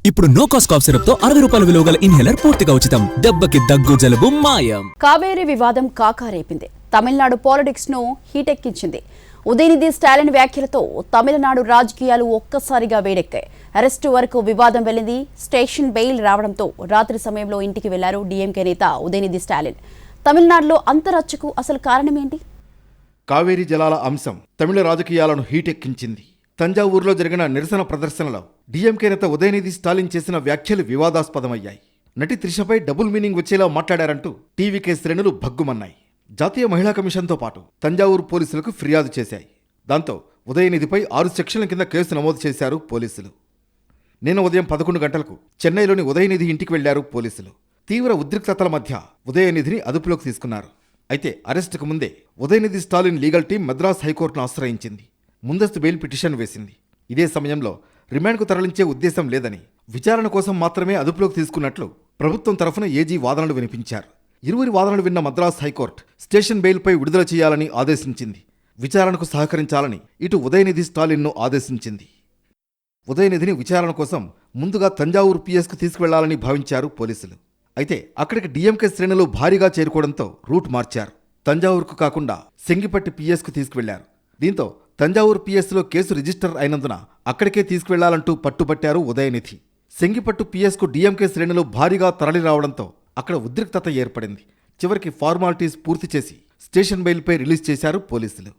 ఇప్పుడు no cost cough syrup తో 60 రూపాయల విలువ గల ఇన్హేలర్ పూర్తిగా ఉచితం. దెబ్బకి దగ్గు జలుబు మాయం. కావేరీ వివాదం కాకారేపింది. తమిళనాడు పాలిటిక్స్ ను హీటెక్కించింది. ఉదయనిధి స్టాలిన్ వ్యాఖ్యలతో తమిళనాడు రాజకీయాలు ఒక్కసారిగా వేడెక్కాయి. అరెస్టు వరకు వివాదం వెళ్లింది. స్టేషన్ బెయిల్ రావడంతో రాత్రి సమయంలో ఇంటికి వెళ్లారు డీఎంకే నేత ఉదయనిధి స్టాలిన్. తమిళనాడులో అంతరచ్చకు అసలు కారణమేంటి? కావేరీ జలాల అంశం తమిళ రాజకీయాలను హీటెక్కించింది. తంజావూరులో జరిగిన నిరసన ప్రదర్శనలో డీఎంకే నేత ఉదయనిధి స్టాలిన్ చేసిన వ్యాఖ్యలు వివాదాస్పదమయ్యాయి. నటి త్రిషపై డబుల్ మీనింగ్ వచ్చేలా మాట్లాడారంటూ టీవీకే శ్రేణులు భగ్గుమన్నాయి. జాతీయ మహిళా కమిషన్తో పాటు తంజావూరు పోలీసులకు ఫిర్యాదు చేశాయి. దాంతో ఉదయనిధిపై 6 సెక్షన్ల కింద కేసు నమోదు చేశారు పోలీసులు. నిన్న ఉదయం 11 గంటలకు చెన్నైలోని ఉదయనిధి ఇంటికి వెళ్లారు పోలీసులు. తీవ్ర ఉద్రిక్తతల మధ్య ఉదయనిధిని అదుపులోకి తీసుకున్నారు. అయితే అరెస్టుకు ముందే ఉదయనిధి స్టాలిన్ లీగల్ టీం మద్రాస్ హైకోర్టును ఆశ్రయించింది. ముందస్తు బెయిల్ పిటిషన్ వేసింది. ఇదే సమయంలో రిమాండ్కు తరలించే ఉద్దేశం లేదని, విచారణ కోసం మాత్రమే అదుపులోకి తీసుకున్నట్లు ప్రభుత్వం తరఫున ఏజీ వాదనలు వినిపించారు. ఇరువురి వాదనలు విన్న మద్రాస్ హైకోర్టు స్టేషన్ బెయిల్పై విడుదల చేయాలని ఆదేశించింది. విచారణకు సహకరించాలని ఇటు ఉదయనిధి స్టాలిన్ను ఆదేశించింది. ఉదయనిధిని విచారణ కోసం ముందుగా తంజావూరు పిఎస్కు తీసుకువెళ్లాలని భావించారు పోలీసులు. అయితే అక్కడికి డీఎంకే శ్రేణులు భారీగా చేరుకోవడంతో రూట్ మార్చారు. తంజావూరుకు కాకుండా సెంగిపట్టి పిఎస్కు తీసుకువెళ్లారు. దీంతో తంజావూరు పిఎస్లో కేసు రిజిస్టర్ అయినందున అక్కడికే తీసుకువెళ్లాలంటూ పట్టుబట్టారు ఉదయనిధి. సెంగిపట్టు పిఎస్కు డీఎంకే శ్రేణులు భారీగా తరలి రావడంతో అక్కడ ఉద్రిక్తత ఏర్పడింది. చివరికి ఫార్మాలిటీస్ పూర్తి చేసి స్టేషన్ బెయిల్పై రిలీజ్ చేశారు పోలీసులు.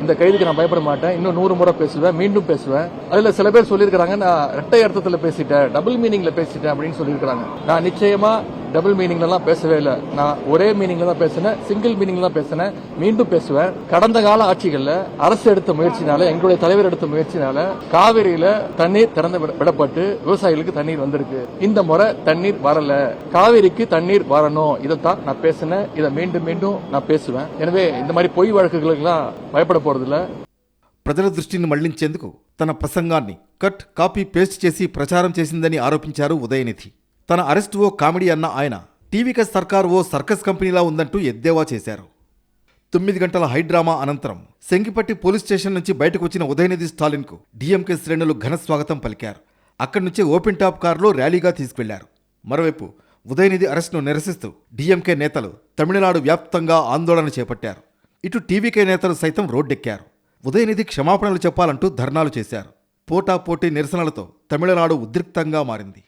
இந்த கைதுக்கு நான் பயப்பட மாட்டேன். இன்னும் 100 முறை பேசுவேன், மீண்டும் பேசுவேன். அதுல சில பேர் சொல்லியிருக்காங்க நான் இரட்டை அர்த்தத்துல பேசிட்டேன், டபுள் மீனிங்ல பேசிட்டேன் அப்படின்னு சொல்லியிருக்காங்க. நான் நிச்சயமா டபுள் மீனிங்லாம் பேசவே இல்லை. நான் ஒரே மீனிங்ல தான் பேசினேன், சிங்கிள் மீனிங்ல தான் பேசினேன், மீண்டும் பேசுவேன். கடந்த கால ஆட்சிகள்ல அரசு எடுத்த முயற்சினால, எங்களுடைய தலைவர் எடுத்த முயற்சினால காவிரியில தண்ணீர் திறந்து விடப்பட்டு விவசாயிகளுக்கு தண்ணீர் வந்திருக்கு. இந்த முறை தண்ணீர் வரல, காவிரிக்கு தண்ணீர் வரணும். இதைத்தான் நான் பேசினேன். இதை மீண்டும் மீண்டும் நான் பேசுவேன். எனவே இந்த மாதிரி பொய் வழக்குகளுக்கெல்லாம் பயப்பட போறதில்ல. ప్రజల దృష్టిని మళ్లించేందుకు తన ప్రసంగాన్ని కట్ కాపీ పేస్ట్ చేసి ప్రచారం చేసిందని ఆరోపించారు ఉదయనిధి. తన అరెస్ట్ ఓ కామెడీ అన్న ఆయన టీవీకే సర్కార్ ఓ సర్కస్ కంపెనీలా ఉందంటూ ఎద్దేవా చేశారు. 9 గంటల హైడ్రామా అనంతరం సెంగిపట్టి పోలీస్ స్టేషన్ నుంచి బయటకు వచ్చిన ఉదయనిధి స్టాలిన్కు డీఎంకే శ్రేణులు ఘన స్వాగతం పలికారు. అక్కడి నుంచే ఓపెన్ టాప్ కారులో ర్యాలీగా తీసుకెళ్లారు. మరోవైపు ఉదయనిధి అరెస్టును నిరసిస్తూ డీఎంకే నేతలు తమిళనాడు వ్యాప్తంగా ఆందోళన చేపట్టారు. ఇటు టీవీకే నేతలు సైతం రోడ్డెక్కారు. ఉదయనిధి క్షమాపణలు చెప్పాలంటూ ధర్నాలు చేశారు. పోటాపోటీ నిరసనలతో తమిళనాడు ఉద్రిక్తంగా మారింది.